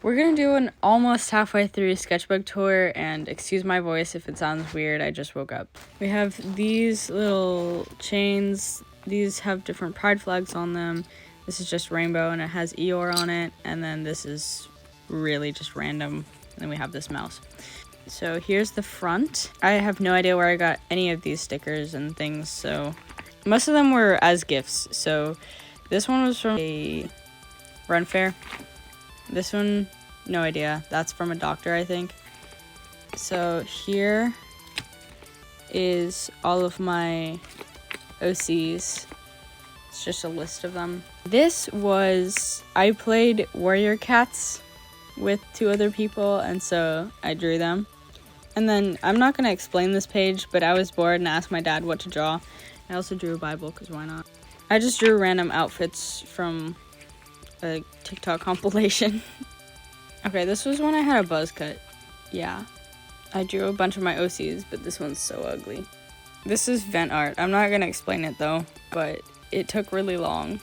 We're gonna do an almost halfway through sketchbook tour, and excuse my voice if it sounds weird, I just woke up. We have these little chains. These have different pride flags on them. This is just rainbow and it has Eeyore on it, and then this is really just random. And then we have this mouse. So here's the front. I have no idea where I got any of these stickers and things, so most of them were as gifts. So this one was from a run fair. This one, no idea. That's from a doctor, I think. So here is all of my OCs. It's just a list of them. This was, I played Warrior Cats with 2 other people, and so I drew them. And then, I'm not going to explain this page, but I was bored and asked my dad what to draw. I also drew a Bible, because why not? I just drew random outfits from a TikTok compilation. Okay, this was when I had a buzz cut. Yeah. I drew a bunch of my OCs, but this one's so ugly. This is vent art. I'm not going to explain it, though, but it took really long.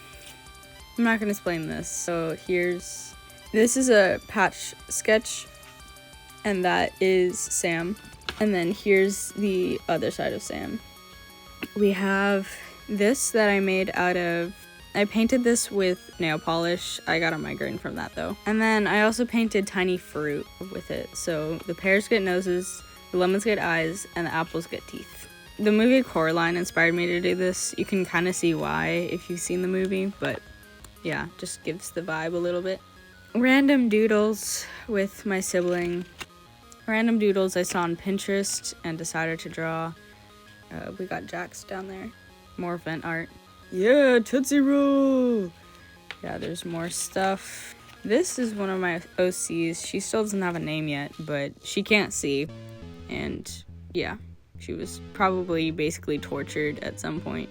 I'm not going to explain this. So this is a patch sketch, and that is Sam. And then here's the other side of Sam. We have this that I made out of, I painted this with nail polish. I got a migraine from that though. And then I also painted tiny fruit with it. So the pears get noses, the lemons get eyes, and the apples get teeth. The movie Coraline inspired me to do this. You can kind of see why if you've seen the movie, but yeah, just gives the vibe a little bit. Random doodles with my sibling. Random doodles I saw on Pinterest and decided to draw. We got Jax down there. More vent art. Yeah, Tootsie Roll! Yeah, there's more stuff. This is one of my OCs. She still doesn't have a name yet, but she can't see. And yeah, she was probably basically tortured at some point.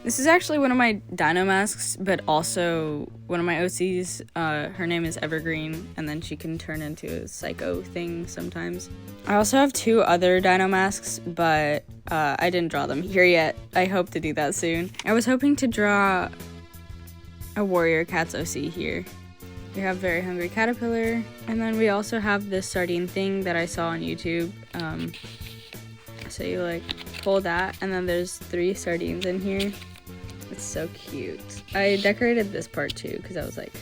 This is actually one of my dino masks, but also one of my OCs. Her name is Evergreen, and then she can turn into a psycho thing sometimes. I also have 2 other dino masks, but I didn't draw them here yet. I hope to do that soon. I was hoping to draw a Warrior Cats OC here. We have Very Hungry Caterpillar, and then we also have this sardine thing that I saw on YouTube. So you like pull that, and then there's 3 sardines in here. It's so cute. I decorated this part too because I was like,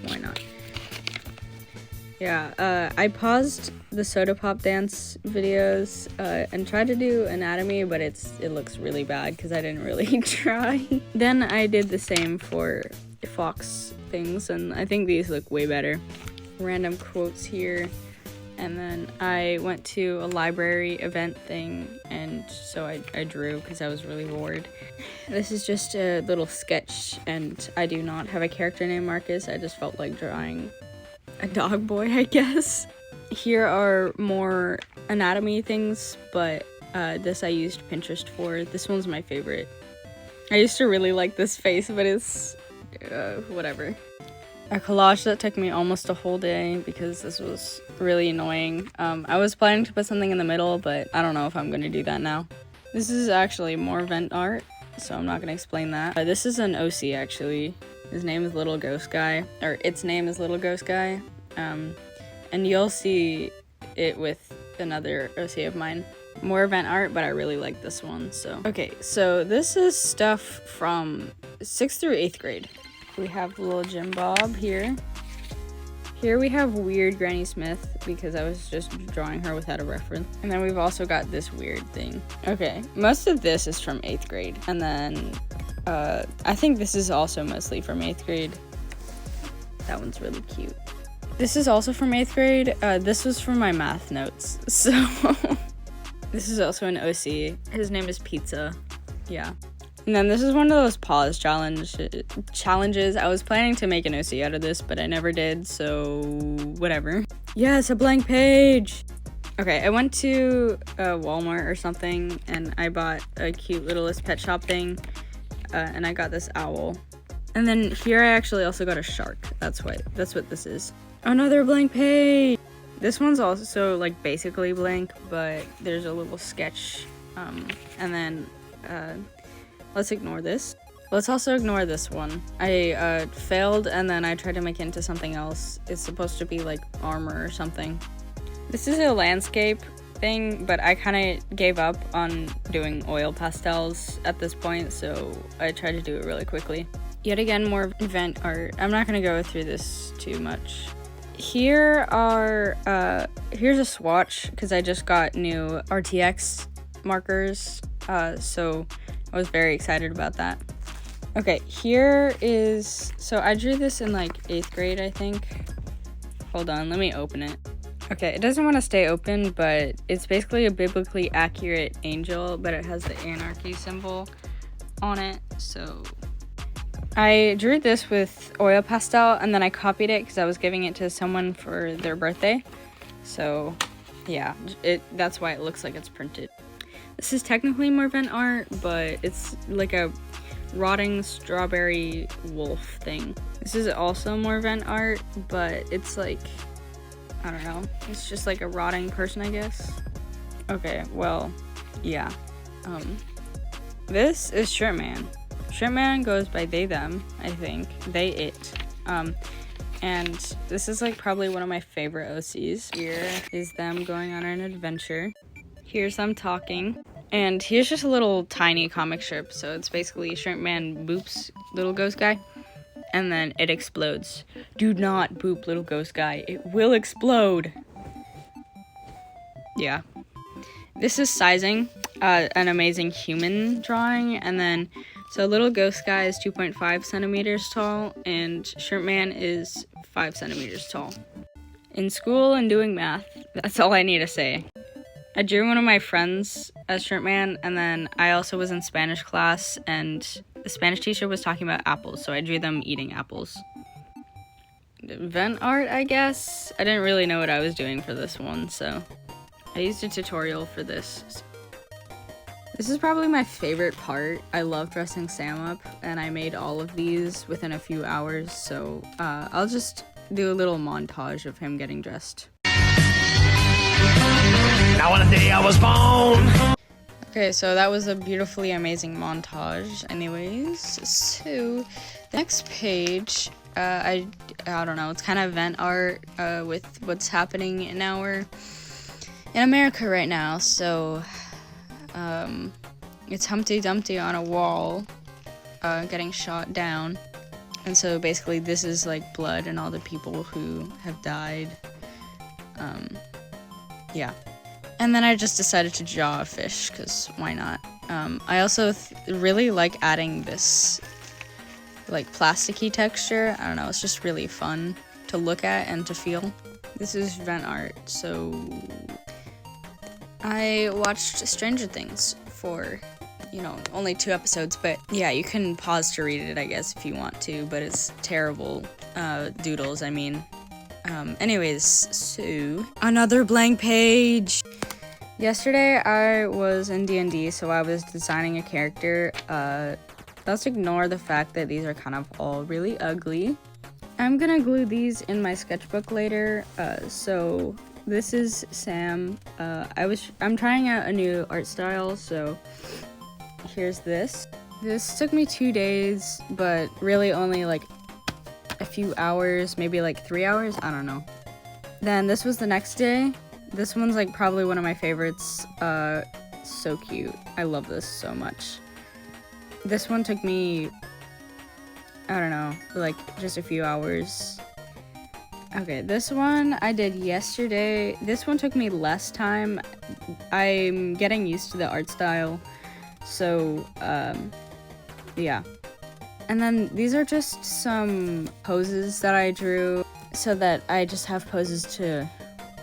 why not? Yeah, I paused the soda pop dance videos and tried to do anatomy, but it looks really bad because I didn't really try. Then I did the same for fox things, and I think these look way better. Random quotes here. And then I went to a library event thing, and so I drew because I was really bored. This is just a little sketch, and I do not have a character named Marcus. I just felt like drawing a dog boy, I guess. Here are more anatomy things, but this I used Pinterest for. This one's my favorite. I used to really like this face, but it's whatever. A collage that took me almost a whole day because this was really annoying. I was planning to put something in the middle, but I don't know if I'm going to do that now. This is actually more vent art, so I'm not going to explain that. This is an OC, actually. His name is Little Ghost Guy, or its name is Little Ghost Guy. And you'll see it with another OC of mine. More vent art, but I really like this one, so. Okay, so this is stuff from 6th through 8th grade. We have little Jim Bob here. Here we have weird Granny Smith because I was just drawing her without a reference. And then we've also got this weird thing. Okay, most of this is from 8th grade. And then I think this is also mostly from 8th grade. That one's really cute. This is also from 8th grade. This was from my math notes. So this is also an OC. His name is Pizza. Yeah. And then this is one of those pause challenges. I was planning to make an OC out of this, but I never did, so whatever. Yes, a blank page! Okay, I went to Walmart or something, and I bought a cute littlest pet shop thing, and I got this owl. And then here I actually also got a shark. That's what this is. Another blank page! This one's also, like, basically blank, but there's a little sketch, and then, let's ignore this. Let's also ignore this one. I failed and then I tried to make it into something else. It's supposed to be like armor or something. This is a landscape thing, but I kind of gave up on doing oil pastels at this point, so I tried to do it really quickly. Yet again, more event art. I'm not going to go through this too much. Here's a swatch, because I just got new RTX markers, so I was very excited about that. Okay, so I drew this in like 8th grade, I think. Hold on, let me open it. Okay, it doesn't want to stay open, but it's basically a biblically accurate angel, but it has the anarchy symbol on it, so... I drew this with oil pastel, and then I copied it because I was giving it to someone for their birthday. So, yeah, that's why it looks like it's printed. This is technically more vent art, but it's like a rotting strawberry wolf thing. This is also more vent art, but it's like... I don't know. It's just like a rotting person, I guess. Okay, well, yeah. This is Shirtman. Shirtman goes by they, them, I think. They, it. And this is like probably one of my favorite OCs. Here is them going on an adventure. Here's them talking. And here's just a little tiny comic strip. So it's basically Shirtman boops little ghost guy. And then it explodes. Do not boop little ghost guy. It will explode. Yeah. This is sizing. An amazing human drawing. And then, so little ghost guy is 2.5 centimeters tall. And Shirtman is 5 centimeters tall. In school and doing math, that's all I need to say. I drew one of my friends as Shirtman. And then I also was in Spanish class. And the Spanish teacher was talking about apples, so I drew them eating apples. Vent art, I guess? I didn't really know what I was doing for this one, so I used a tutorial for this. This is probably my favorite part. I love dressing Sam up, and I made all of these within a few hours, so I'll just do a little montage of him getting dressed. Now on the day I was born. Okay, so that was a beautifully amazing montage. Anyways, so the next page, I don't know, it's kind of event art with what's happening in America right now. So it's Humpty Dumpty on a wall getting shot down. And so basically this is like blood and all the people who have died. Yeah. And then I just decided to draw a fish, because why not? I also really like adding this, like, plasticky texture. I don't know, it's just really fun to look at and to feel. This is vent art, so... I watched Stranger Things for, only 2 episodes, but yeah, you can pause to read it, I guess, if you want to, but it's terrible doodles, I mean. Anyways, so... Another blank page! Yesterday, I was in D&D, so I was designing a character. Let's ignore the fact that these are kind of all really ugly. I'm gonna glue these in my sketchbook later. So this is Sam. I'm trying out a new art style, so here's this. This took me 2 days, but really only like a few hours, maybe like 3 hours, I don't know. Then this was the next day. This one's like probably one of my favorites. So cute. I love this so much. This one took me, I don't know, like just a few hours. Okay, this one I did yesterday. This one took me less time. I'm getting used to the art style. So, yeah. And then these are just some poses that I drew so that I just have poses to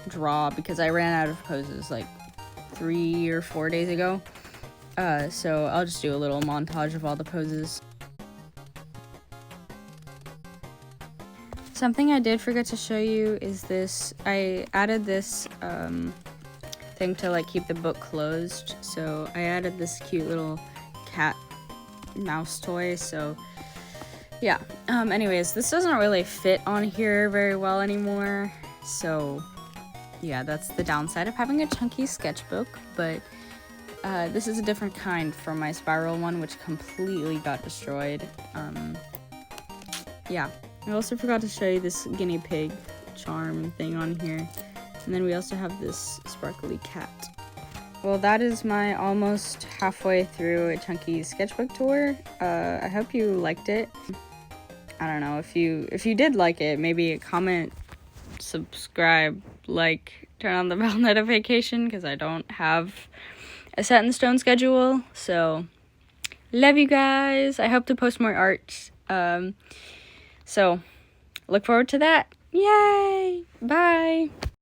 draw, because I ran out of poses like 3 or 4 days ago. So I'll just do a little montage of all the poses. Something I did forget to show you is this. I added this thing to like keep the book closed. So I added this cute little cat mouse toy. So yeah. Anyways, this doesn't really fit on here very well anymore. So yeah, that's the downside of having a chunky sketchbook, but This is a different kind from my spiral one, which completely got destroyed. Yeah. I also forgot to show you this guinea pig charm thing on here. And then we also have this sparkly cat. Well, that is my almost halfway through a chunky sketchbook tour. I hope you liked it. I don't know, if you did like it, maybe comment, subscribe, like, turn on the bell notification, because I don't have a set in stone schedule. So love you guys. I hope to post more art. So look forward to that. Yay! Bye!